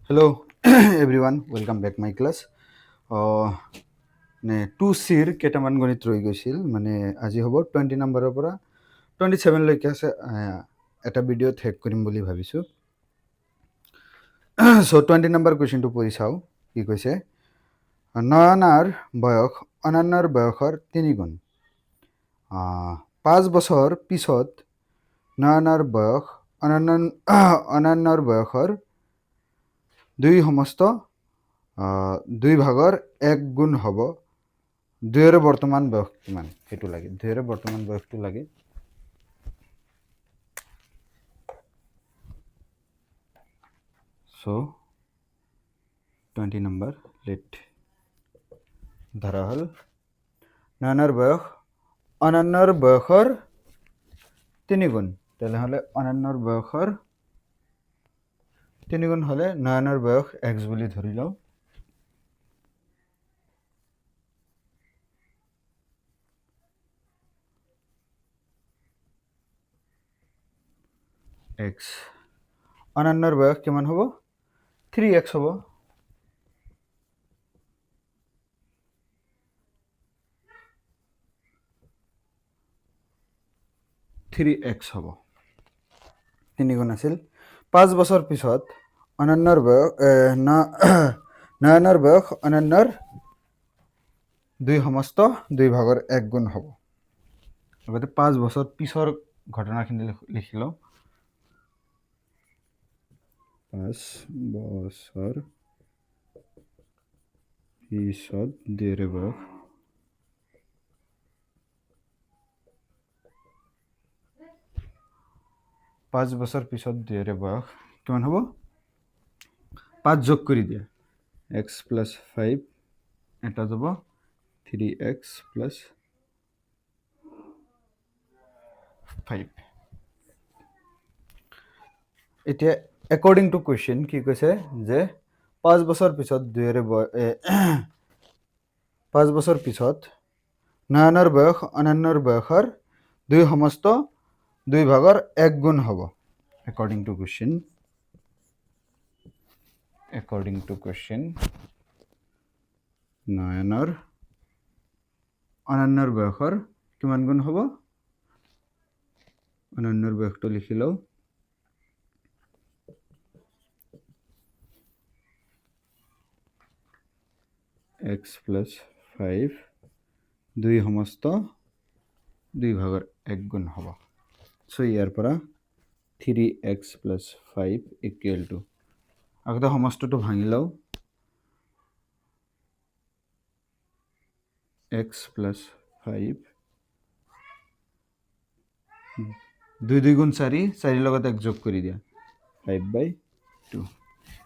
Hello everyone, welcome back my class. মানে 2C কেইটামান গণিত ৰৈ গৈছিল মানে আজি হ'ব 20 নম্বৰৰ পৰা 27 লৈকে আছে এটা ভিডিঅ শেষ কৰিম বুলি ভাবিছোঁ। সো 20 নম্বৰ কুৱেশ্যনটো পঢ়ি চাওঁ কি কৈছে। নয়নাৰ বয়স অনন্যাৰ বয়সৰ 3 গুণ। 5 বছৰ পিছত নয়নাৰ বয়স অনন্যাৰ বয়সৰ 2 সমস্ত 2 ভাগৰ 1 গুণ হ'ব। 2ৰ বৰ্তমান বয়স কিমান সেইটো লাগে। 2ৰ বৰ্তমান বয়সটো লাগে। সো 20 নম্বৰ লেট ধৰা হ'ল নয়নাৰ বয়স অনন্যাৰ বয়সৰ 3 গুণ। তেনেহ'লে অনন্যাৰ বয়সৰ 3 গুণ হ'লে নয়নাৰ বয়স x বুলি ধৰি লওঁ। x অনন্যাৰ বয়স কিমান হ'ব? 3x হ'ব। হ'ব 3 গুণ আছিল। 5 বছৰ পিছত অনন্যাৰ বয়স নয়নাৰ বয়স অনন্যাৰ 2 সমস্ত 2 ভাগৰ 1 গুণ হ'ব। লগতে 5 বছৰ পিছৰ ঘটনাখিনি লিখি লওঁ। 5 বছৰ পিছত 2ৰ বয়স 5 বছৰ পিছত 2ৰ বয়স কিমান হ'ব? 5 যোগ কৰি দিয়া x + 5 এটা যাব 3x + 5। এতিয়া একৰ্ডিং টু কুৱেশ্যন কি কৈছে যে 5 বছৰ পিছত 5 বছৰ পিছত নয়নাৰ বয়স অনন্যাৰ বয়সৰ 2 সমস্ত 2 ভাগৰ 1 গুণ হ'ব। According to question নয়নাৰ অনন্যাৰ বয়সৰ কিমান গুণ হ'ব? অনন্যাৰ বয়সটো লিখি লওঁ। x + 5 2 সমস্ত 2 ভাগৰ 1 গুণ হ'ব। সো ইয়াৰ পৰা 3x + 5 = আগতে সমস্তটো ভাঙি লওঁ। x + 5 2 2 গুণ 4 4 লগত 1 যোগ কৰি দিয়া 5/2।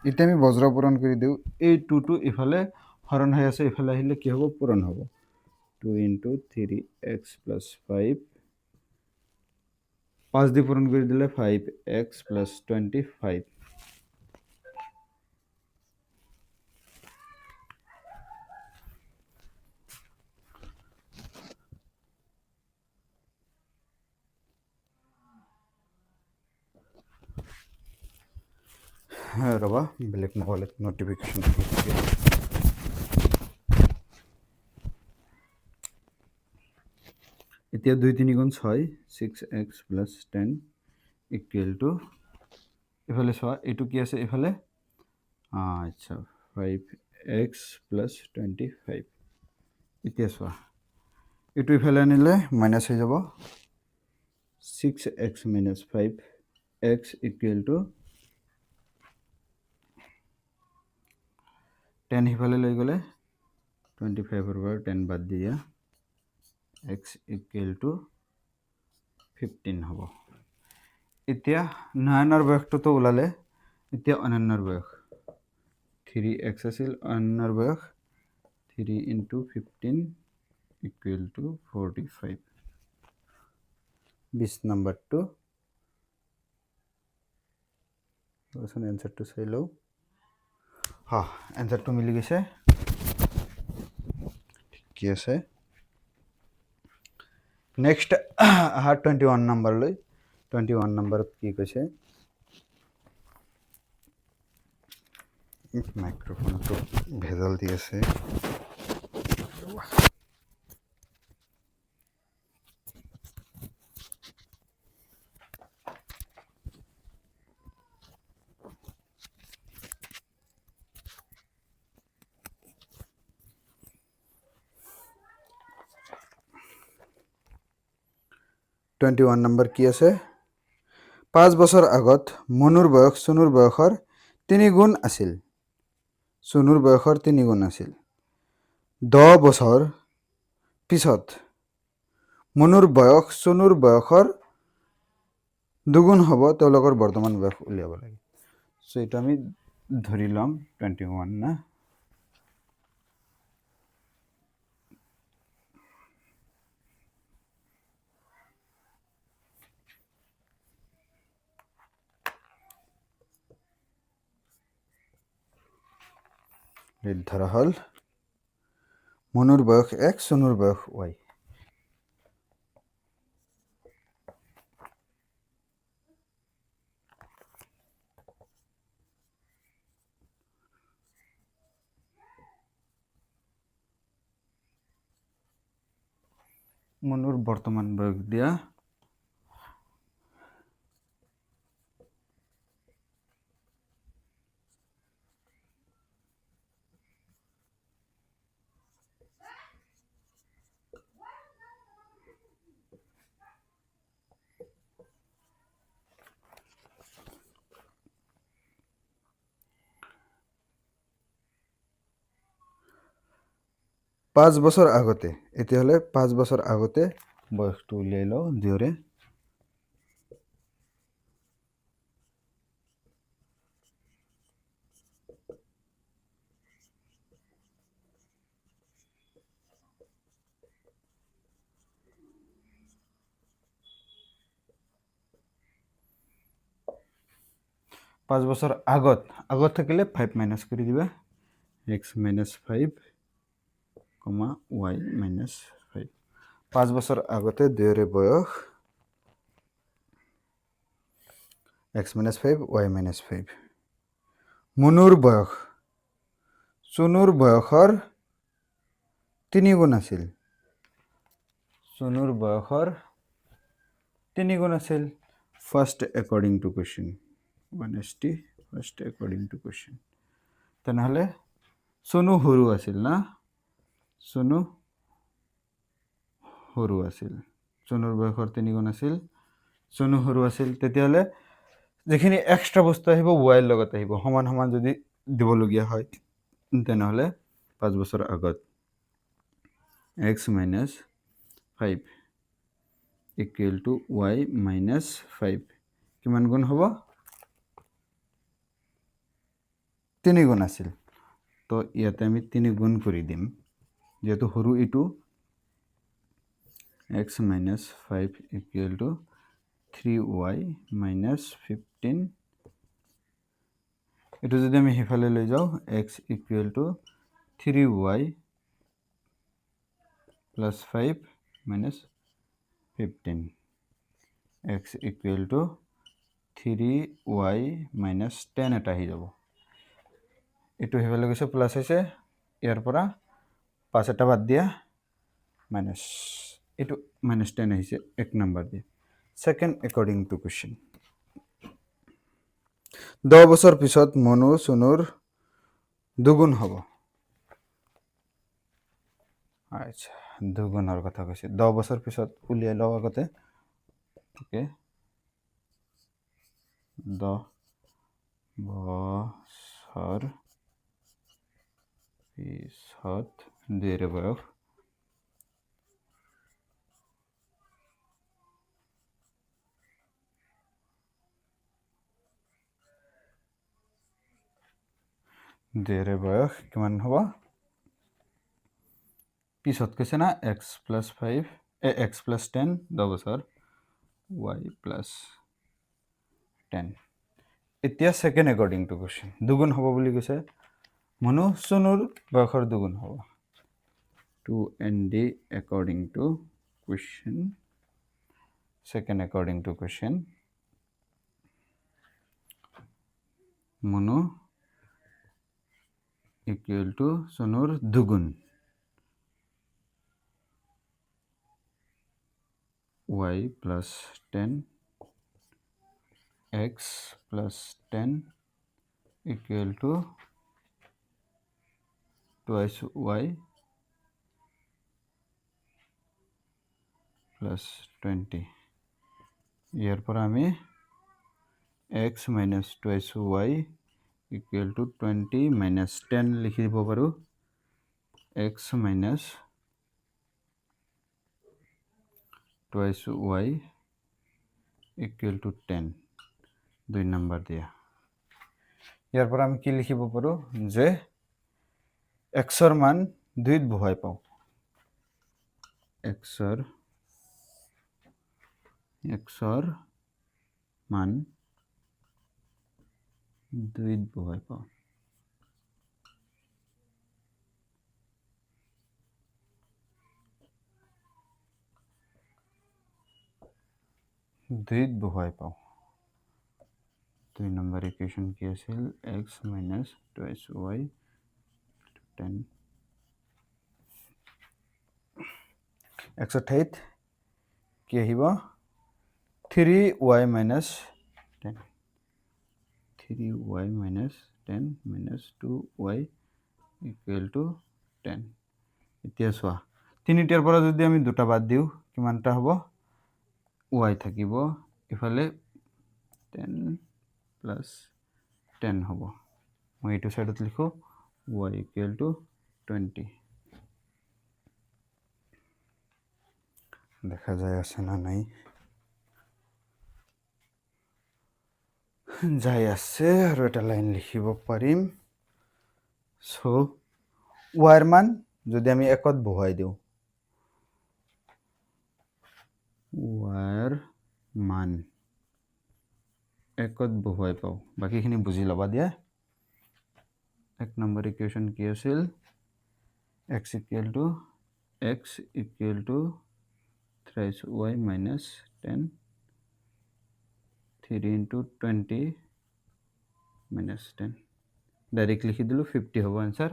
এতিয়া আমি বজ্ৰ পূৰণ কৰি দিওঁ। এই 2টো ইফালে হৰণ হৈ আছে, ইফালে আহিলে কি হ'ব? পূৰণ হ'ব। 2 × 3x + 5 5 দি পূৰণ কৰি দিলে 5x + 25। ৰ'বা বেলেগ মোবাইলত নটিফিকেশ্যন এতিয়া 2 3 গুণ 6 6x + 10 = ইফালে চোৱা এইটো কি আছে ইফালে আচ্ছা 5x + 25। এতিয়া চোৱা এইটো ইফালে আনিলে মাইনাছ হৈ যাব 6x - 5 x = 10 সিফালে লৈ গ'লে 25ৰ পৰা 10 বাদ দিয়া x = 15 হ'ব। এতিয়া নয়নাৰ বয়সটোতো ওলালে। এতিয়া অনন্যাৰ বয়স 3x আছিল। অনন্যাৰ বয়স 3 × 15 = 45। 20 নম্বৰটো এনচাৰটো চাই লওঁ। এনচাৰটো মিলি গৈছে, ঠিকে আছে। নেক্সট 21 নম্বৰলৈ। 21 নম্বৰত কি কৈছে? মাইক্ৰোফোনটো ভেজাল দি আছে। টুৱেণ্টি ওৱান নম্বৰ কি আছে? 5 বছৰ আগত মনুৰ বয়স চনুৰ বয়সৰ 3 গুণ আছিল। চনুৰ বয়সৰ 3 গুণ আছিল। 10 বছৰ পিছত মনুৰ বয়স চনুৰ বয়সৰ 2 গুণ হ'ব, তেওঁলোকৰ বৰ্তমান বয়স উলিয়াব লাগে। সো এটা আমি ধৰি ল'ম 21 না। ধৰা হ'ল মনুৰ বয়স x চনুৰ বয়স y। মনুৰ বৰ্তমান বয়স দিয়া পাঁচ বছৰ আগতে, এতিয়াহ'লে 5 বছৰ আগতে বয়সটো উলিয়াই লওঁ দুয়োৰে। পাঁচ বছৰ আগত থাকিলে 5 মাইনাছ কৰি দিবা, x মাইনাছ 5 কমা y মাইনাছ 5। 5 বছৰ আগতে দুয়োৰে বয়স x মাইনাছ 5 y মাইনাছ 5। মনুৰ বয়স চনুৰ বয়সৰ 3 গুণ আছিল। চনুৰ বয়সৰ 3 গুণ আছিল। First according to question 1:, first according to question. তেনেহ'লে চনু সৰু আছিল না, চনু সৰু আছিল। চনুৰ বয়সৰ 3 গুণ আছিল, চনু সৰু আছিল। তেতিয়াহ'লে যিখিনি এক্সট্ৰা বস্তু আহিব ৱাইৰ লগত আহিব, সমান সমান যদি দিবলগীয়া হয়, তেনেহ'লে 5 বছৰ আগত x minus 5 equal to y minus 5 কিমান গুণ হ'ব? 3 গুণ আছিল। তো ইয়াতে আমি 3 গুণ কৰি দিম, যেহেতু সৰু ইটো। x minus 5 equal to 3y minus 15। এইটো যদি আমি সিফালে লৈ যাওঁ, x equal to 3y plus 5 minus 15, x equal to 3y minus 10 এটা আহি যাব। এইটো সিফালে গৈছে প্লাছ হৈছে, ইয়াৰ পৰা 5 এটা বাদ দিয়া মাইনাছ, এইটো মাইনাছ 10 আহিছে 1 নম্বৰ দিয়ে। ছেকেণ্ড একৰ্ডিং টু কুৱেশ্যন, 10 বছৰ পিছত মনু চনুৰ 2 গুণ হ'ব। আচ্ছা, 2 গুণৰ কথা কৈছে। 10 বছৰ পিছত উলিয়াই লওঁ আগতে। অ'কে, 10 বছৰ পিছত দুয়োৰে বয়স কিমান হ'ব? পিছত কৈছে না x প্লাছ 5 x প্লাছ 10 10 বছৰ y প্লাছ 10। এতিয়া ছেকেণ্ড একৰ্ডিং টু কুৱেশ্যন, 2 গুণ হ'ব বুলি কৈছে। মনু চনুৰ বয়সৰ 2 গুণ হ'ব। 2nd according to question, second according to question, Manu equal to চনৰ দুগুণ y plus 10 x plus 10 equal to twice y plus 20 ইয়াৰ পৰা আমি x minus twice y equal to 20 minus 10 লিখি দিব পাৰোঁ x minus twice y equal to 10 2 number দিয়া ইয়াৰ পৰা আমি কি লিখিব পাৰোঁ যে xৰ মান 2ত বহাই পাওঁ xৰ মান 2ত বহাই পাওঁ দুইত বহাই পাওঁ 2 নম্বৰ ইকুৱেশ্যন কি আছিল x minus twice y 10 x ঠাইত কি আহিব 3y minus 10 3y minus 10 minus 2y equal to 10 এতিয়া চোৱা তিনিটাৰ পৰা যদি আমি দুটা বাদ দিওঁ কিমানটা হ'ব y থাকিব ইফালে 10 প্লাছ 10 হ'ব মই এইটো সাইডত লিখো y ইকুৱেল টু 20 দেখা যায় আছে না নাই যাই আছে আৰু এটা লাইন লিখিব পাৰিম সো y ৰ মান যদি আমি একত বহাই দিওঁ y ৰ মান একত বহুৱাই পাওঁ বাকিখিনি বুজি ল'বা দিয়া এক নম্বৰ ইকুৱেশ্যন কি আছিল x equal to thrice y minus 10 3 into 20 minus 10 direct লিখি দিলোঁ 50 হ'ব আনসাৰ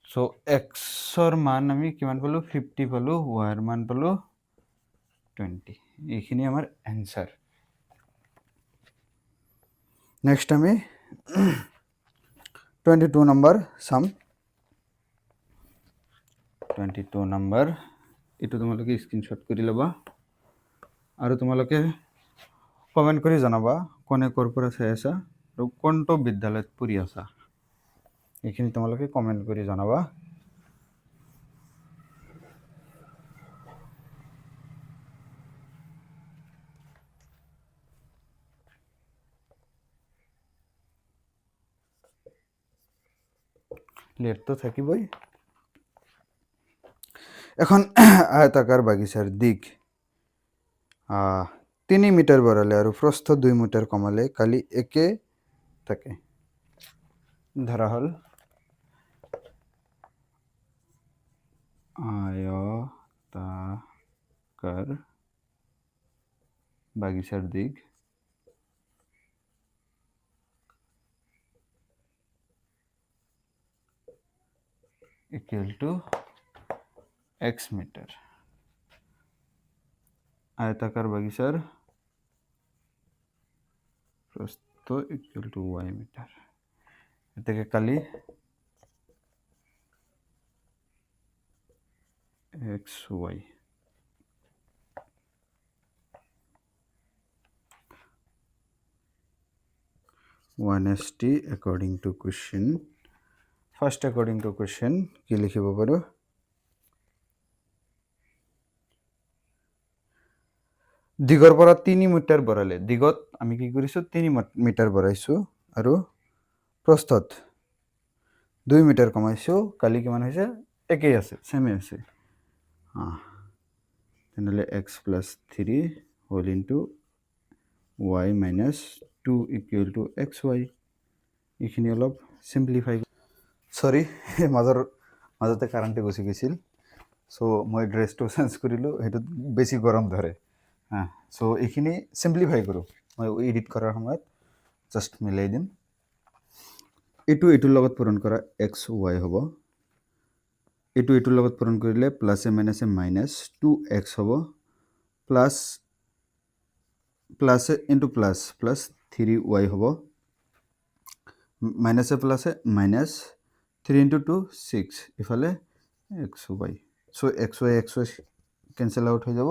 সো xৰ মান আমি কিমান পালোঁ 50 পালোঁ y ৰ মান পালোঁ 20 এইখিনি আমাৰ আনসাৰ নেক্সট আমি 22 নম্বৰ সাম 22 নম্বৰ এইটো তোমালোকে স্ক্ৰীনশ্বট কৰি ল'বা আৰু তোমালোকে কমেণ্ট কৰি জনাবা কোনে ক'ৰ পৰা চাই আছা আৰু কোনটো বিদ্যালয়ত পঢ়ি আছা এইখিনি তোমালোকে কমেণ্ট কৰি জনাবা লেট তো থাকিবই এখন আয়তাকাৰ বাগিচাৰ দিক 3 মিটাৰ বঢ়ালে আৰু প্ৰস্থ 2 মিটাৰ কমালে কালি একে থাকে ধৰা হল আয়তাকাৰ বাগিচাৰ দিক equal to x মিটার আয়তাকার বাগিচার প্রস্থ equal to y মিটার এটাকে কালি xy 1st according to question first according to question কি লিখিব পাৰো দিগৰ পৰা 3 মিটাৰ বঢ়ালে দিগত আমি কি কৰিছো 3 মিটাৰ বঢ়াইছো আৰু প্ৰস্থত 2 মিটাৰ কমাইছো কালি কিমান হৈছে একেই আছে সেমে আছে তেনেহলে x plus 3 whole into y minus 2 equal to xy এইখিনি অলপ সিম্পলিফাই সরি মাজতে কারেন্টে গুছি গৈছিল সো মই ড্রেসটো চেঞ্জ কৰিলো হেতু বেছি গৰম ধৰে সো এইখিনি সিম্পলিফাই কৰো মই এডিট কৰাৰ সময়ত জাস্ট মিলাই দিম এইটোৰ লগত পূৰণ কৰা এক্স ৱাই হ'ব, এইটোৰ লগত পূৰণ কৰিলে প্লাছে মাইনাছে মাইনাছ 2x হ'ব, প্লাছে ইনটু প্লাছ 3y হ'ব, মাইনাছে প্লাছে মাইনাছ 3 ইনটু 2 6, ইফালে এক্স ৱাই। চ' এক্স ৱাই কেঞ্চেল আউট হৈ যাব।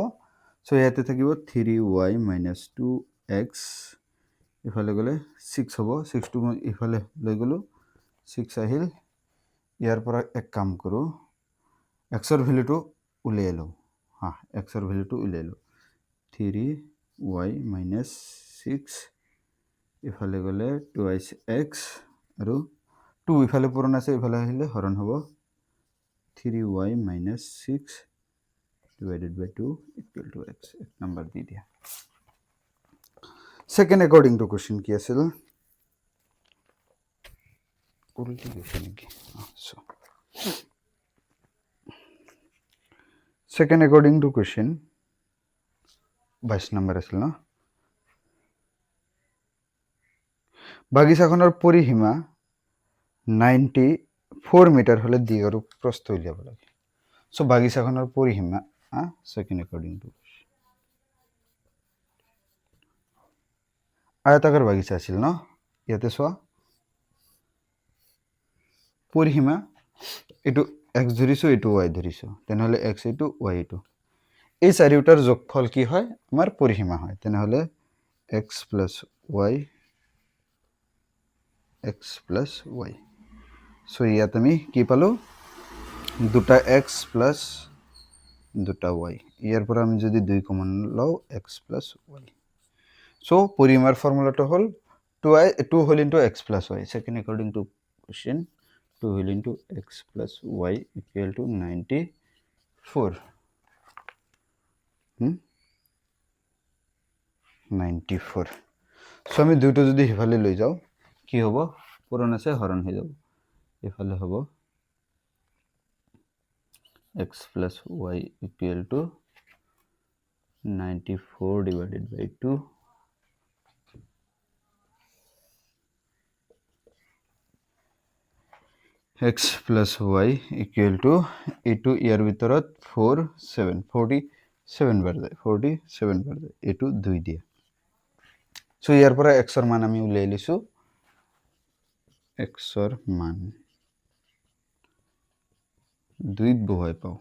চ' ইয়াতে থাকিব 3y মাইনাছ 2x, ইফালে গ'লে 6 হ'ব, 6টো মই ইফালে লৈ গ'লোঁ, 6 আহিল। ইয়াৰ পৰা এক কাম কৰোঁ, এক্সৰ ভেলুটো উলিয়াই লওঁ। এক্সৰ ভেলুটো উলিয়াই লওঁ, 3y মাইনাছ 6, ইফালে গ'লে 2x আৰু 2 ইফালে পূৰণ আছে, ইফালে আহিলে হৰণ হ'ব, 3y minus 6 divided by 2 equal to x। এক নম্বৰ দি দিয়া। সেকেন্ড অ্যাকর্ডিং টু কোশ্চেন কি আছিল? উল্টি গৈছে নেকি? Second according to question 22 number আছিল ন? বাগিচাখনৰ পৰিসীমা 94 মিটাৰ হলে দীঘ আৰু প্ৰস্থ উলিয়াব লাগে। সো বাগিচাখনৰ পৰিসীমা সেকেন্ড অ্যাকৰ্ডিং টু আয়তাকাৰ বাগিচা আছিল ন? ইয়াতে চোৱা পৰিসীমা, এইটো x ধৰিছো, এইটো y ধৰিছো, তেনেহলে x এইটো y এইটো, এই চাৰিওটাৰ যোগফল কি হয়? আমাৰ পৰিসীমা হয়। তেনেহলে x plus y, সো ইয়াত আমি কি পালো? দুটা x plus দুটা y, ইয়াৰ পৰা আমি যদি 2 কমন লওঁ x plus y, সো পৰিসীমাৰ ফৰ্মুলাটো হ'ল 2 whole into x plus y। Second according to question 2 whole into x plus y equal to 94। 94। So আমি দুটো যদি হিফালে লৈ যাও কি হ'ব? পূৰণ আছে, হৰণ হৈ যাব, ইফালে হ'ব x plus y equal to 94 divided by 2, x plus y equal to এইটো ইয়াৰ ভিতৰত 47 বাৰ যায়, 47 বাৰ যায়, এইটো 2 দিয়ে। সো ইয়াৰ পৰা x ৰ মান আমি উলিয়াই লৈছো, x ৰ মান 2 ত বহুৱাই পাওঁ,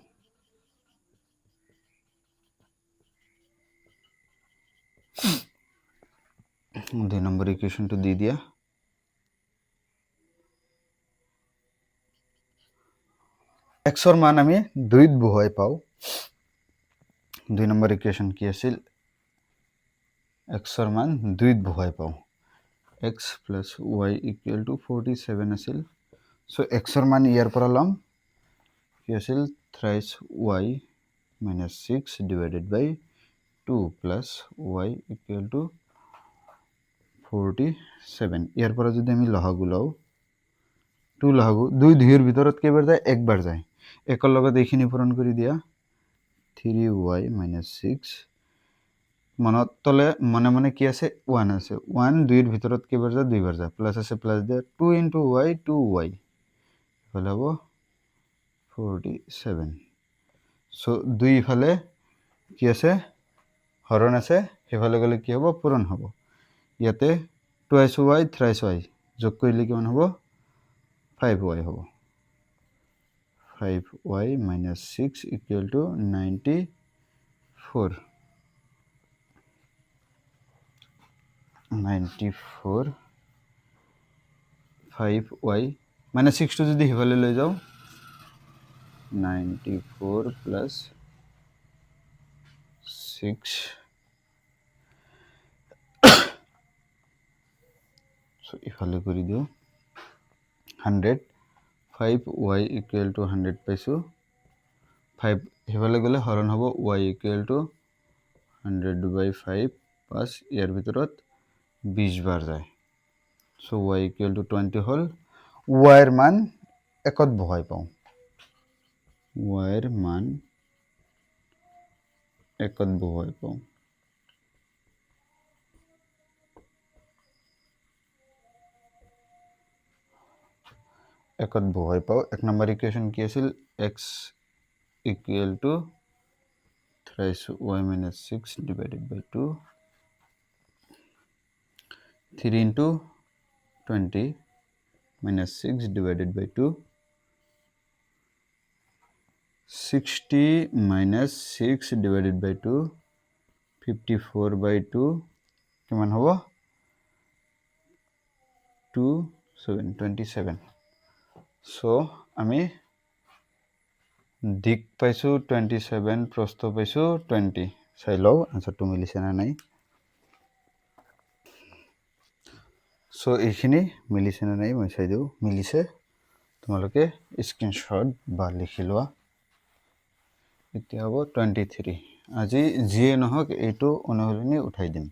দুই নম্বৰ ইকুৱেশ্যনটো দি দিয়া। x ৰ মান আমি 2 ত বহুৱাই পাওঁ। দুই নম্বৰ ইকুৱেশ্যন কি আছিল? x ৰ মান 2 ত বহুৱাই পাওঁ, x plus y equal to 47 আছিল। সো x ৰ মান ইয়াৰ পৰা লম, কি আছিল? thrice y minus 6 divided by 2 plus y equal to 47। ইয়াৰ পৰা যদি আমি লসাগু লওঁ, 2 লসাগু, 2 2 ৰ ভিতৰত কেইবাৰ যায়? একবাৰ যায়, একৰ লগত এইখিনি পূৰণ কৰি দিয়া, 3y minus 6, মনত তলে মনে মনে কি আছে? 1 আছে, 1 2 ৰ ভিতৰত কেইবাৰ যায়? 2 বাৰ যায়, প্লাস আছে প্লাস দিয়ে 2 into y 2y, ইফালে হ'ব 47। সো 2 ইফালে কি আছে? হৰণ আছে, সিফালে গ'লে কি হ'ব? পূৰণ হ'ব। ইয়াতে twice y thrice y যোগ কৰিলে কিমান হ'ব? 5y হ'ব, 5y minus 6 equal to 94। 5y মানে 6 টো যদি হিফালে লৈ যাও, 94 plus 6, so ইফালে কৰি দিও 100, 5y equal to 100 পাইছো, 5 হিফালে গলে হৰণ হ'ব, y equal to 100 by 5 pass ইয়াৰ ভিতৰত 20 বাৰ যায়, so y equal to 20 hall. y এর মান একত বহাই পাও, y এর মান একত বহাই পাও, একত বহুৱাই পাওঁ 1 নম্বৰ ইকুৱেশ্যন কি আছিল x equal to thrice y minus 6 divided by 2 3 into 20 minus 6 divided by 2 60 minus 6 divided by 2 54 by 2 কিমান হ'ব 27 so আমি দিক পাইছো 27 প্ৰস্থ পাইছো 20 চাই লও আনসারটো মিলিছে না নাই সো এইখিনি মিলিছে না নাই মই চাই দিও মিলিছে তোমালোকে স্ক্রিনশট বা লিখি লোৱা এতিয়া হ'ব 23 আজি যিয়ে নহক এইটো অনুসৰণ উঠাই দিম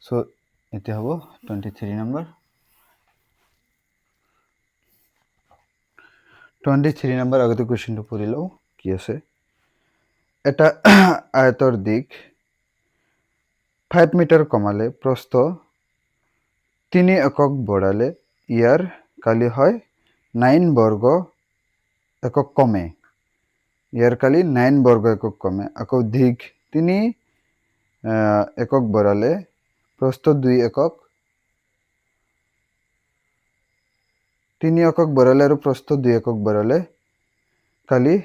সো এতিয়া হ'ব 23 নম্বৰ 23 নম্বৰ আগতে কোৱেশ্চনটো পঢ়ি লও কি আছে এটা আয়তৰ দিক 5 মিটাৰ কমালে প্ৰস্থ 3 একক বঢ়ালে ইয়াৰ কালি হয় 9 বৰ্গ একক কমে ইয়াৰ কালি 9 বৰ্গ একক কমে আকৌ দিক 3 একক বঢ়ালে প্ৰস্থ 2 একক 3 একক বঢ়ালে আৰু প্রস্থ 2 একক বঢ়ালে কালি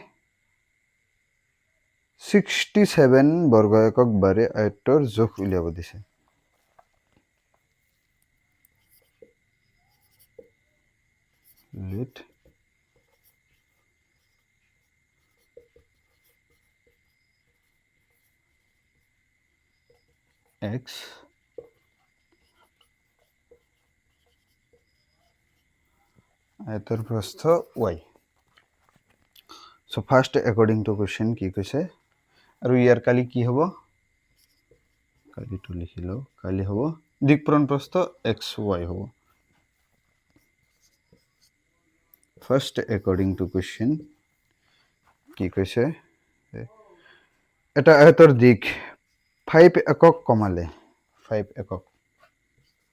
67 বর্গ একক বারে আয়তর যোগ উলিয়াব দিছে let x আয়তর প্রস্থ y so first according to question কি কৈছে আৰু ইয়াৰ কালি কি হ'ব কালিটো লিখি লও কালি হ'ব দিকপূৰণ প্ৰস্থ xy হ'ব first according to question কি কৈছে এটা আয়তৰ দিক 5 একক কমালে 5 একক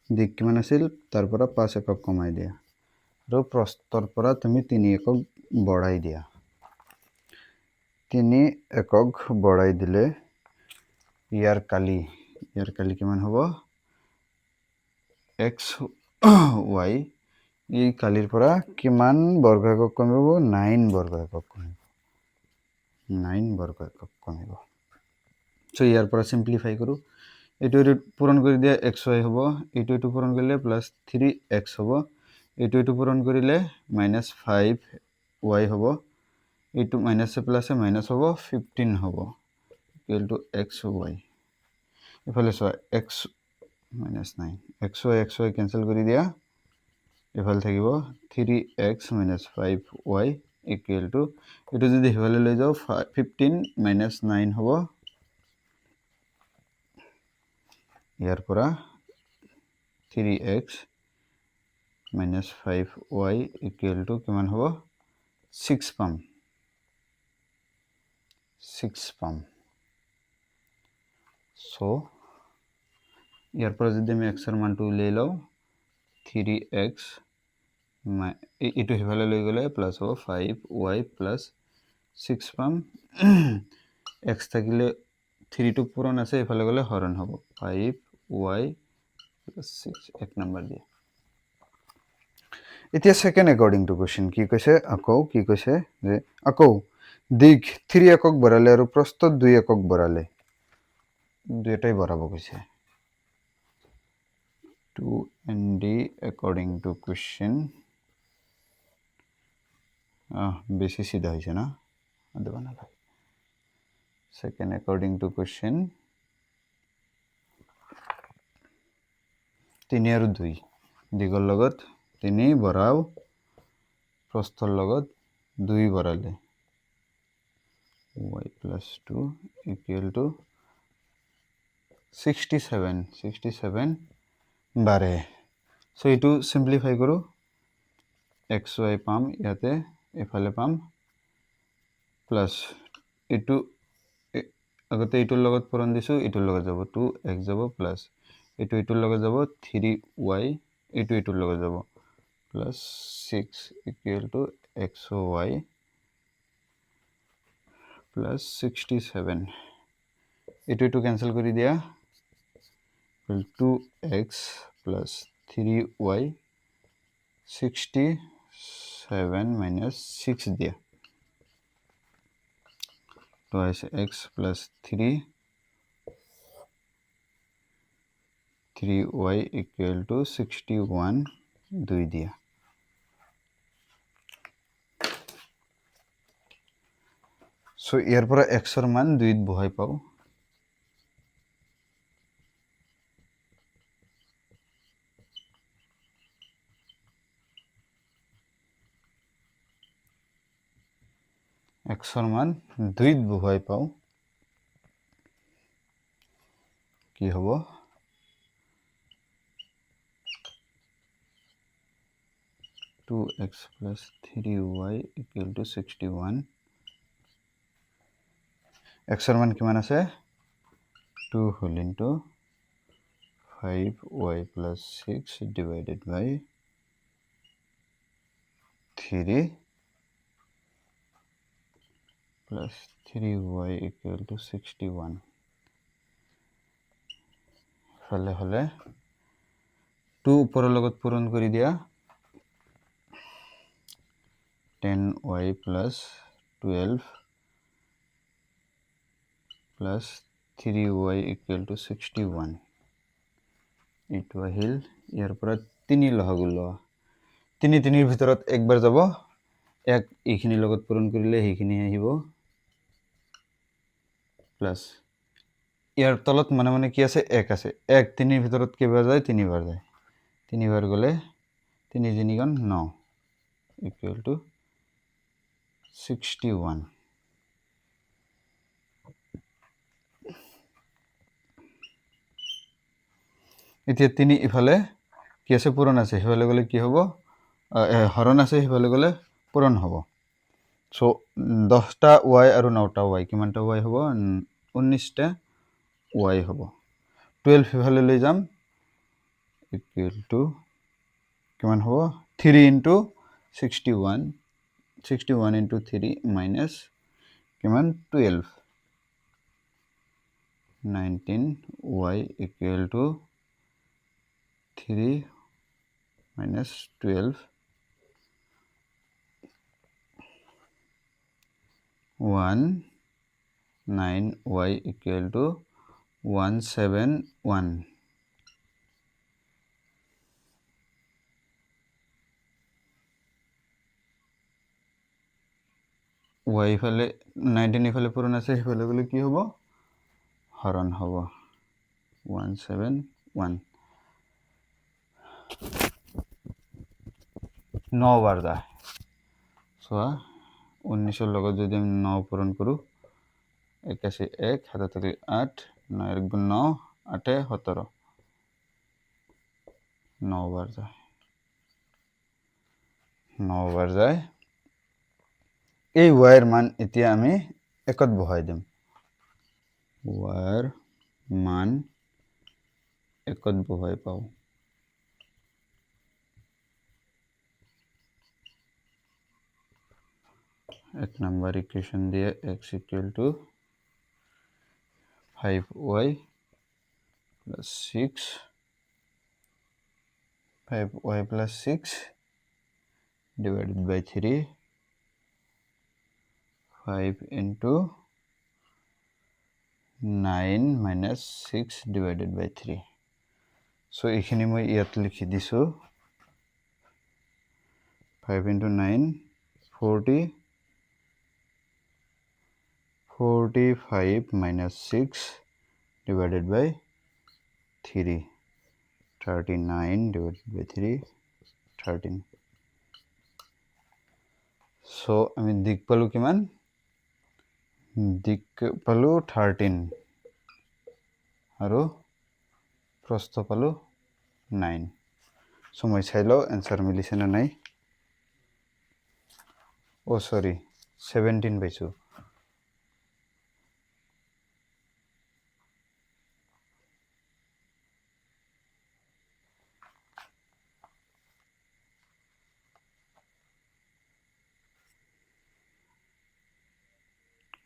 দিক কিমান আছিল তাৰ পৰা 5 একক কমাই দিয়া আৰু প্ৰস্থৰ পৰা তুমি 3 একক বঢ়াই দিয়া 3 একক বঢ়াই দিলে ইয়াৰ কালি কিমান হ'ব x y এই কালিৰ পৰা কিমান বৰ্গ একক কমিব 9 বৰ্গ একক কমিব 9 বৰ্গ একক কমিব সো ইয়াৰ পৰা সিম্পলিফাই কৰো এটো পূৰণ কৰি দিয়া xy হ'ব এটো পূৰণ কৰিলে প্লাস 3x হ'ব এটো পূৰণ কৰিলে -5y হ'ব এটো মাইনাসে প্লাসে মাইনাস হ'ব 15 হ'ব ইকুয়াল টু xy এফালে সো x -9 xy ক্যান্সেল কৰি দিয়া এফালে থাকিব 3x - 5y ইকুয়াল টু এটো যদি এফালে লৈ যাও 15 - 9 হ'ব ইয়াৰ পৰা 3x - 5y ইকুয়াল টু কিমান হ'ব 6 পাম সো ইয়াৰ পৰা যদি আমি x এর মানটো উলিয়াই লও 3x এটো হেফালে লৈ গলে প্লাস হ'ব 5y প্লাস 6 পাম x থাকিলে 3 টো পূৰণ আছে এফালে গলে হৰণ হ'ব 5y plus 6 এক নম্বৰ দিয়ে এতিয়া সেকেন্ড অ্যাকর্ডিং টু কোশ্চেন কি কৈছে যে আকৌ দিক 3 একক বঢ়ালে আৰু প্ৰস্থ 2 একক বঢ়ালে দুইটাই বঢ়াব কৈছে 2 and d according to question বেশি সিধা হইছে না দেব না second according to question 3 আৰু 2 দিগৰ লগত 3 বঢ়াও প্ৰস্থৰ লগত 2 বঢ়ালে y plus 2 equal to 67 বারে সো এটু সিম্পলিফাই করো xy পাম ইয়াতে এফালে পাম প্লাস এটু আগতে এইটোৰ লগত পূৰণ দিছোঁ, এইটোৰ লগত যাব 2x যাব প্লাছ এইটোৰ লগত যাব 3y, এইটোৰ লগত যাব plus 6 equal to xy plus 67 এইটো কেঞ্চেল কৰি দিয়া 2x প্লাছ 3y 67 মাইনাছ 6 দিয়া twice x plus 3y equal to 61 2 দিয়া সো ইয়াৰ পৰা x ৰ মান 2 ত বহাই পাও x ৰ মান 2 ত বহাই পাও কি হ'ব 2x plus 3y equal to 61 x ৰ মান কিমান আছে 2 whole into 5y plus 6 divided by 3 plus 3y equal to 61 ফালে হলে 2 উপৰৰ লগত পূৰণ কৰি দিয়া 10y plus 12 plus 3y equal to 61 এইটো আহিল ইয়াৰ পৰা 3 লহগু লোৱা 3 ৰ ভিতৰত একবাৰ যাব এক এইখিনি লগত পূৰণ কৰিলে সেইখিনি আহিব প্লাস ইয়াৰ তলত মানে কি আছে 1 আছে 1 3 ৰ ভিতৰত কেইবাৰ যায় 3 বাৰ যায় 3 বাৰ গলে 3 জনীগণ 9 equal to 61 এতিয়া 3 ইফালে কি আছে পূৰণ আছে ইফালে গলে কি হ'ব হৰণ আছে ইফালে গলে পূৰণ হ'ব সো 10টা y আৰু 9টা y কিমানটা y হ'ব 19টা y হ'ব 12 ইফালে লৈ যাম equal to কিমান হ'ব 3 into 61 61 into 3 minus কিমান 12 19y equal to 3 minus 12 9y equal to 171 y ইফালে 19 ইফালে পূৰণ আছে ইফালে গলে কি হ'ব হৰণ হ'ব 171 9 বাৰ যায় চোৱা 19 ৰ লগত যদি আমি 9 পূৰণ কৰো 81 1 হাতে থাকি 8 9 1 গুণ 9 8 17 9 বাৰ যায় 9 বাৰ যায় এই y এর মান এতিয়া আমি একত বহাই দিম y এর মান একত বহাই পাও এক নাম্বার ইকুয়েশন দিয়ে x equal to 5y plus 6 5y plus 6 divided by 3 5 into 9 minus 6 divided by 3 so এইখিনি মই ইয়াত লিখি দিছো 5 into 9 40 45 minus 6 divided by 3 39 divided by 3 13 so আমি দিক পালো কিমান দিক পালো 13 আৰু প্রস্থ পালো 9 so মই চাইলো आंसर মিলিছে না নাই ও সরি 17 পাইছো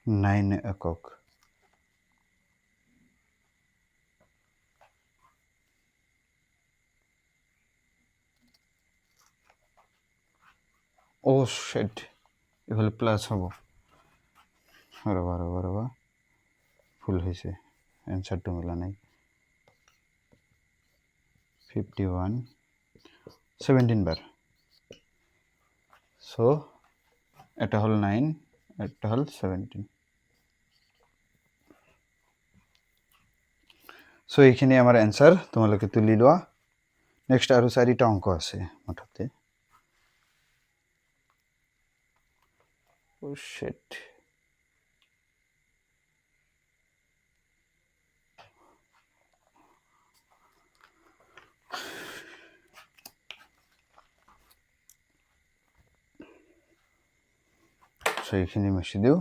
9 একক। ও শিট, এফালে প্লাস হব। রবা ভুল হয়েছে, অ্যান্সারটা মিলা নাই। 51 17 বার। সো এটা হল 9, এটা হল 17। সো এইখিনি আমার অ্যান্সার, তোমালোকে তুলি লোৱা। নেক্সট আৰু 4টা অঙ্ক আছে মুঠতে। ও শিট, সো এইখিনি মুছি দিওঁ।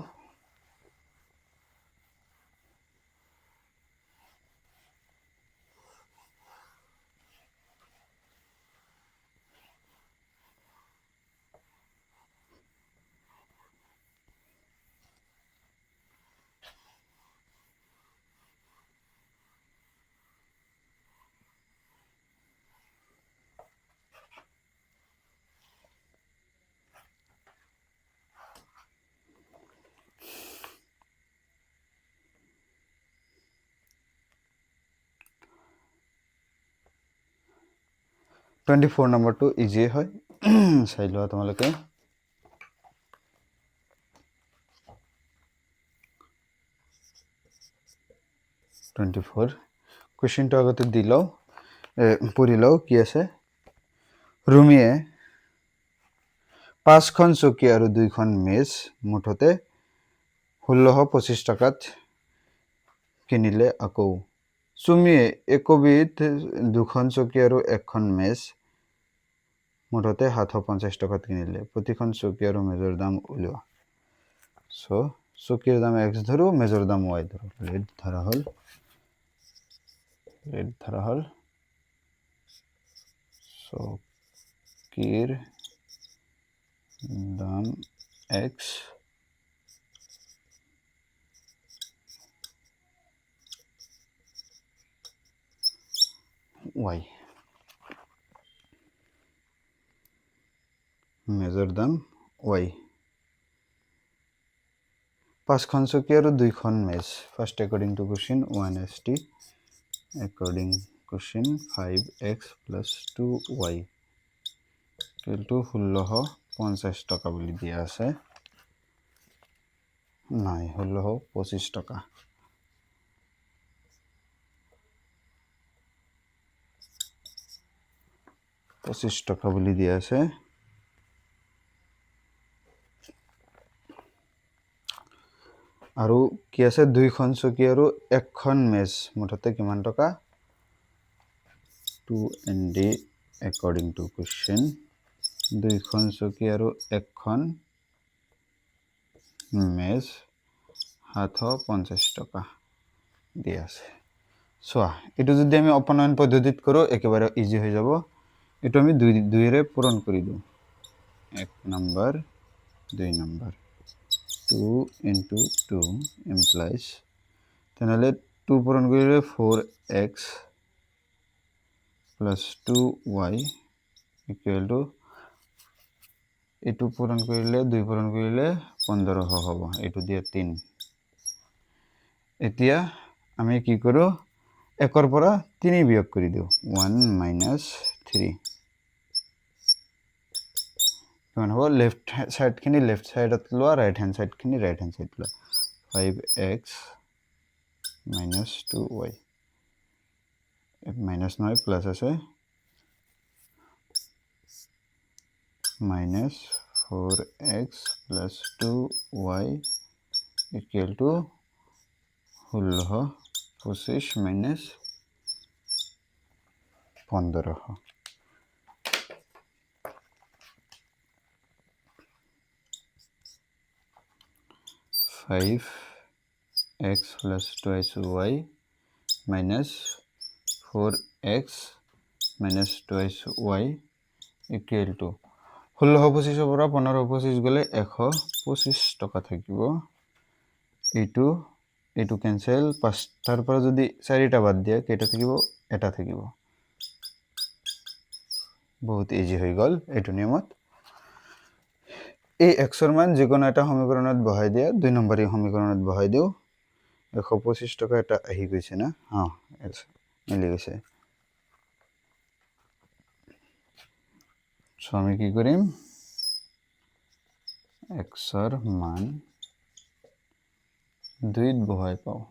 টুৱেণ্টি 4 নম্বৰটো ইজিয়ে হয়, চাই লোৱা তোমালোকে। টুৱেণ্টি 4 কুৱেশ্যনটো আগতে দি লওঁ, পঢ়ি লওঁ কি আছে। ৰুমিয়ে 5খন চকী আৰু 2খন মেজ মুঠতে 1625 টকাত কিনিলে। আকৌ চুমিয়ে একবিধ 2খন চকী আৰু 1খন মেজ মুঠতে 750 টকাত কিনিলে। প্ৰতিখন চকী আৰু মেজৰ দাম উলিওৱা। সো চকীৰ দাম x ধৰো, মেজৰ দাম y ধৰো। লেট ধৰা হল, চকীৰ দাম x, y, মেজৰ দাম y। 5খন চকী আৰু 2খন মেজ। First according to question 1ST, according question 5x + 2y = 1650 টকা বুলি দিয়া আছে। নাই, 1625 টকা। বুলি দিয়া আছে। আৰু কি আছে, 2খন চকী আৰু 1খন মেজ মুঠতে কিমান টকা। 2ND একৰ্ডিং টু কুৱেশ্যন 2খন চকী আৰু 1খন মেজ 750 টকা দিয়া আছে। চোৱা, এইটো যদি আমি অপনয়ন পদ্ধতিত কৰোঁ একেবাৰে ইজি হৈ যাব। এইটো আমি 2ৰে পূৰণ কৰি দিওঁ। 1 নম্বৰ 2 নম্বৰ, 2 × 2 implies, তেনেহ'লে 2 পূৰণ কৰিলে 4x + 2y = এইটো পূৰণ কৰিলে 2 পূৰণ কৰিলে 1500 হ'ব। এইটো দিয়ে 3। এতিয়া আমি কি কৰোঁ, 1ৰ পৰা 3 বিয়োগ কৰি দিওঁ। 1 - 3 কিমান হ'ব। লেফ্ট সাইডখিনি লেফ্ট সাইডত লোৱা, ৰাইট হেণ্ড সাইডখিনি ৰাইট হেণ্ড সাইড লোৱা। 5x - 2y, মাইনাছ নহয় প্লাছ আছে, -4x + 2y = 1625 - 1500। 5x + 2y -4x - 2y = 1625 পৰা 1525 গ'লে 125 টকা থাকিব। এইটো এইটো কেঞ্চেল, 5টাৰ পৰা যদি 4টা বাদ দিয়ে কেইটা থাকিব, এটা থাকিব। বহুত ইজি হৈ গ'ল এইটো নিয়মত। এই এক্সৰ মান যিকোনো এটা সমীকৰণত বহাই দিয়া, 2 নম্বৰী সমীকৰণত বহাই দিওঁ। 125 টকা এটা আহি গৈছে না? মিলি গৈছে। চ' আমি কি কৰিম, এক্সৰ মান 2ত বহাই পাওঁ।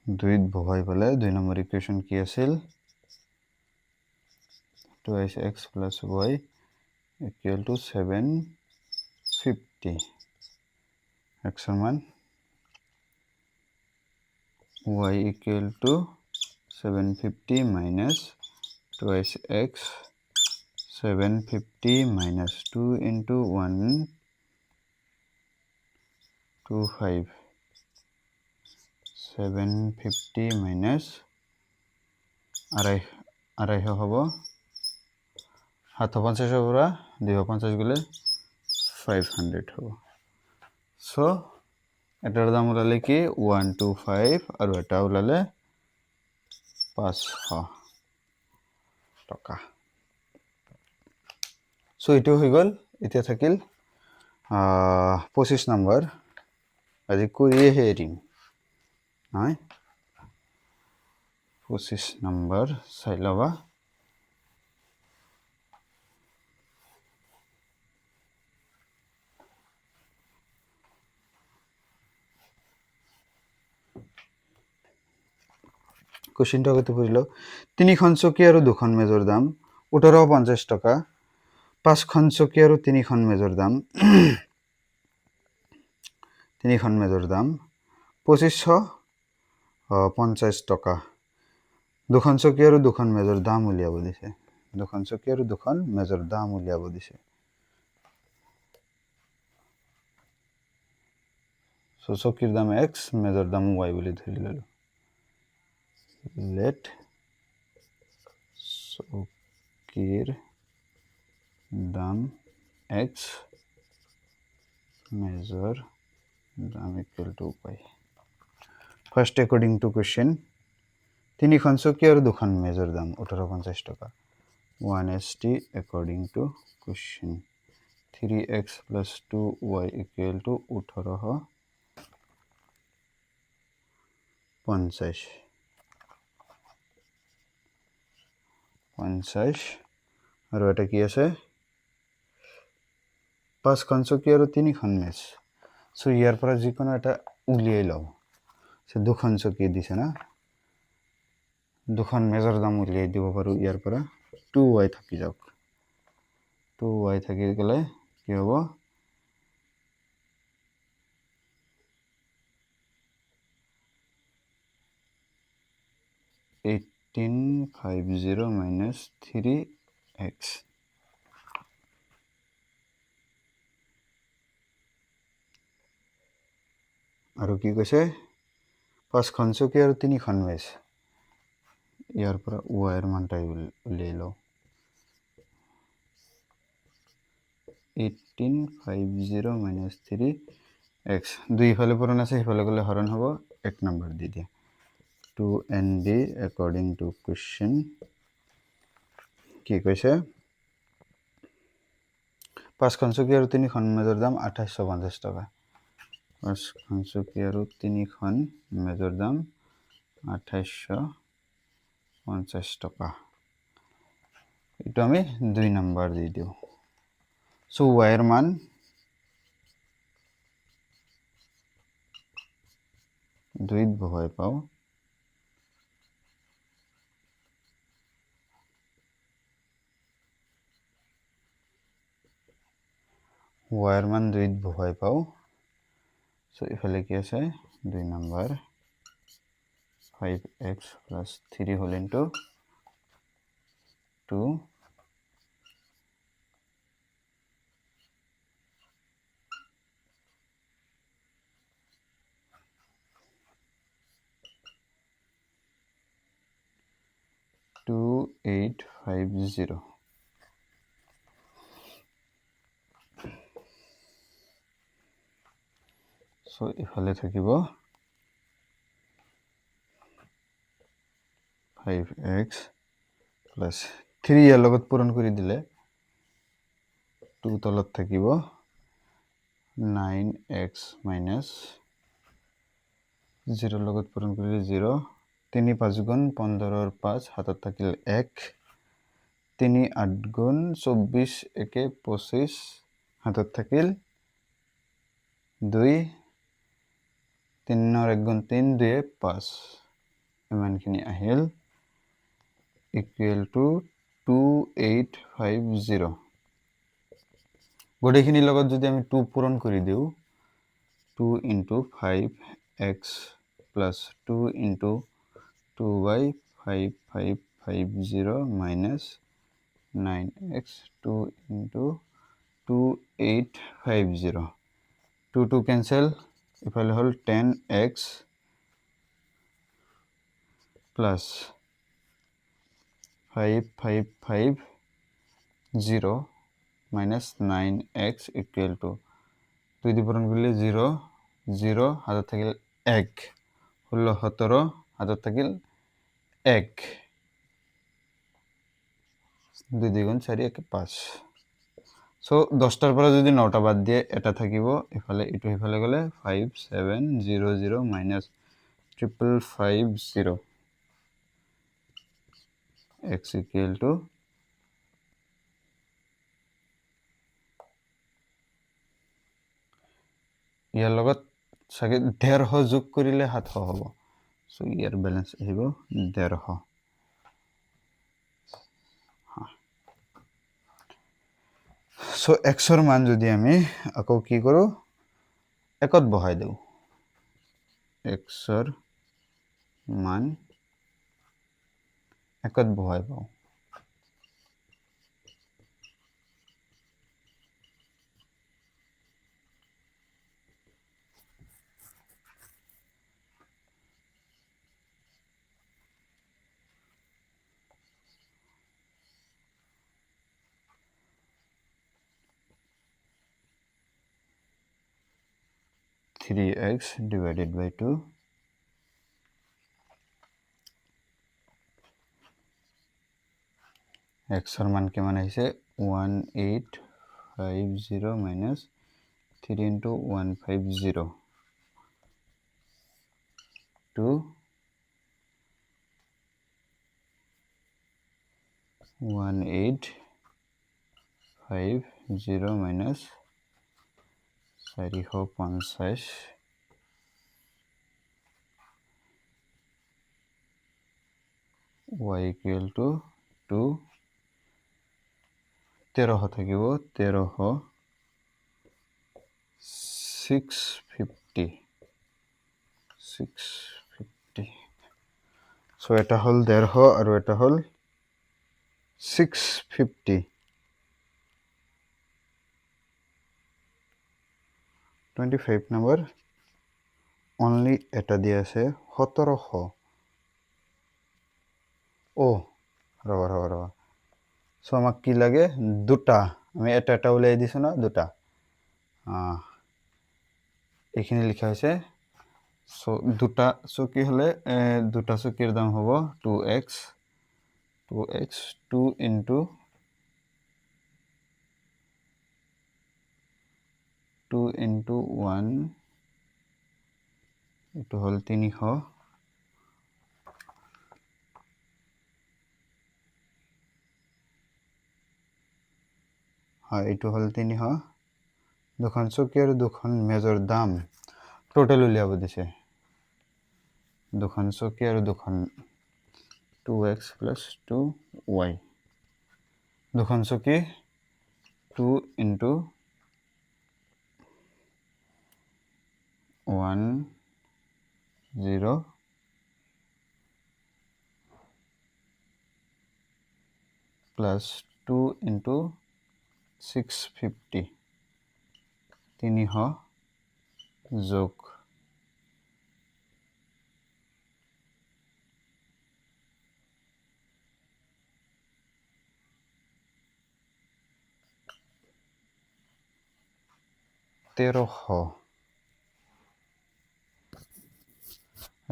দুইত বহাই পেলে 2 নম্বৰ ইকুৱেশ্যন কি আছিল, 2x plus y equal to 750। এক্সৰ মান y equal to 750 minus 2x 750 minus 2 into 125, 750 minus 250 হ'ব, 750 পৰা 250 গ'লে 500 হ'ব। চ' এটাৰ দাম ওলালে কি 125 আৰু এটা ওলালে 500 টকা। চ' এইটো হৈ গ'ল। এতিয়া থাকিল 25 নম্বৰ। আজি কৰিয়েহে এৰিম নহয়। 25 নম্বৰ চাই ল'বা। কুৱেশ্যনটো আগতে পঢ়ি লওঁ। 3খন চকী আৰু 2খন মেজৰ দাম 1850 টকা। 5খন চকী আৰু 3খন মেজৰ দাম 2550 টকা। 2খন চকী আৰু 2খন মেজৰ দাম উলিয়াব দিছে। 2খন চকী আৰু 2খন মেজৰ দাম উলিয়াব দিছে। চ' চকীৰ দাম x, মেজৰ দাম y বুলি ধৰি ল'লো। লেট চকীৰ দাম x, মেজৰ দাম equal to y. First according to question, 3খন চকী আৰু 2খন মেজৰ দাম 1850 টকা। 1ST according to question, 3x plus 2y equal to 1850 আৰু এটা কি আছে 5খন চকী আৰু 3খন মেজ। চ' ইয়াৰ পৰা যিকোনো এটা উলিয়াই লওঁ। চ' 2খন চকী দিছে না, 2খন মেজৰ দাম উলিয়াই দিব পাৰোঁ ইয়াৰ পৰা। 2y থাকি যাওক, 2y থাকি গ'লে কি হ'ব 1850 minus 3x আৰু কি কৈছে 5খন চকী আৰু 3খন মেজ। ইয়াৰ পৰা y মানটাই উলিয়াই লওঁ। 1850 minus 3x, দুইফালে পূৰণ আছে, সিফালে গ'লে হৰণ হ'ব। 1 নম্বৰ দি দিয়া। 2ND according to question কি কৈছে 5খন চকী আৰু 3খন মেজৰ দাম 2850 টকা। 5খন চকী আৰু 3খন মেজৰ দাম 2850 টকা। এইটো আমি 2 নম্বৰ দি দিওঁ। চ' y ৰ মান 2ত বহাই পাওঁ। y ৰ মান 2ত বহাই পাওঁ। চ' ইফালে কি আছে 2 number 5x plus 3 whole into 2 2 2850 so ইফালে থাকিব 5x প্লাস 3 ইয়াৰ লগত পূৰণ কৰি দিলে 2 তলত থাকিব 9x minus 0 লগত পূৰণ কৰিলে 0 3 5 গুণ 15 5 হাতত থাকিল 1 3 8 গুণ 24 একে 25 হাতত থাকিল 2 3 1 গুণ 3 2 5 ইমানখিনি আহিল equal to 2850 গোটেইখিনিৰ লগত যদি আমি 2 পূৰণ কৰি দিওঁ 2 into 5x plus 2 into 2y 5550 minus 9x 2 into 2850 2 cancel ইফালে হল 10x plus 5550 minus 9x equal to 2 দিয়ে পূরণ করলে 0 0 হাতত থাকিল 1 16 17 হাতত থাকিল 1 2 দ্বিগুণ 4 1 5 সো 10টার পরে যদি 9টা বাদ দিয়ে এটা থাকিব ইফালে ইটো ইফালে গলে 5700 minus 5550 x equal to ইয়াৰ লগত সাগে 150 যোগ কৰিলে 700 হ'ব সো ইয়াৰ ব্যালেন্স আহিব 150 সো x ৰ মান যদি আমি আকৌ কি কৰো একত বহাই দেউ x ৰ মান একত বহাই পাও Three x divided by 2 x ৰ মান কিমান আহিছে 1850 minus 3 into 150 2 1850 minus 450 y equal to 2 13 থাকিব 13 650 সো এটা হল 150 আৰু এটা হল 650 25 number only এটা দিয়ে আছে 1700 ও রবা সো আমাক কি লাগে দুটা আমি এটা উলাই দিছো না দুটা এখানে লেখা আছে সো দুটা চকি হলে দুটা চকির দাম হবে 2x 2 into 2 into 1 itu হল 300 হ্যাঁ itu হল 300 দুখন চকি আর দুখন মেজর দাম টোটাল উলিয়াব দিছে দুখন চকি আর দুখন 2x plus 2y দুখন চকি 2 into 1 0 plus 2 into 650 300 যোগ 1300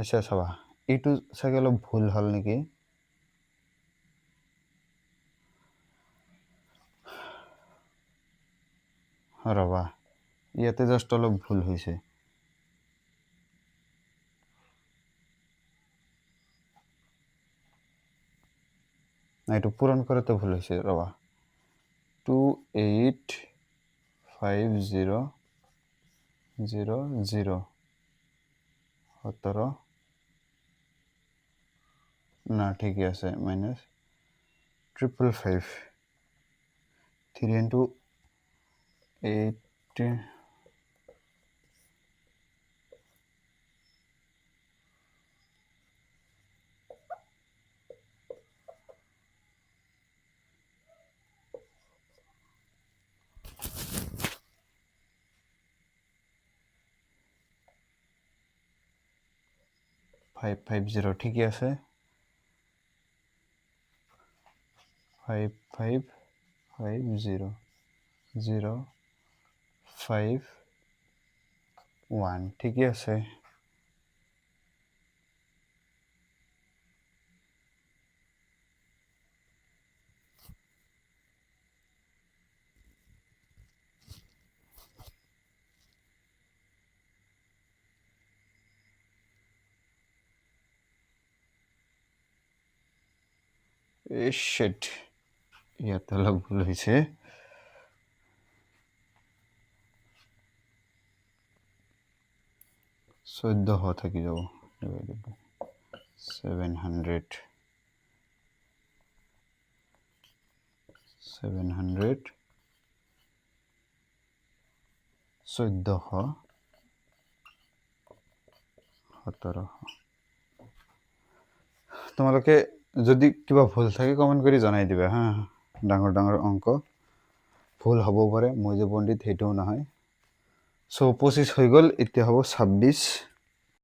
আচ্ছা চাবা এইটো চাগে অলপ ভুল হ'ল নেকি ৰবা ইয়াতে জাষ্ট অলপ ভুল হৈছে না এইটো পূৰণ কৰোঁতে ভুল হৈছে ৰবা 285000 17 না ঠিকই আছে মাইনাস 555 3 into 8 550 ঠিকই আছে 5550 051 ঠিকই আছে শিট ইয়াতে অলপ ভুল হৈছে 1400 থাকি যাব 700 1400 1700 তোমালোকে যদি কিবা ভুল থাকে কমেন্ট কৰি জনাই দিবা হা ডাঙৰ ডাঙৰ অংক ভুল হ'ব পাৰে মই যে পণ্ডিত সেইটোও নহয় সো 25 হৈ গ'ল এতিয়া হ'ব 26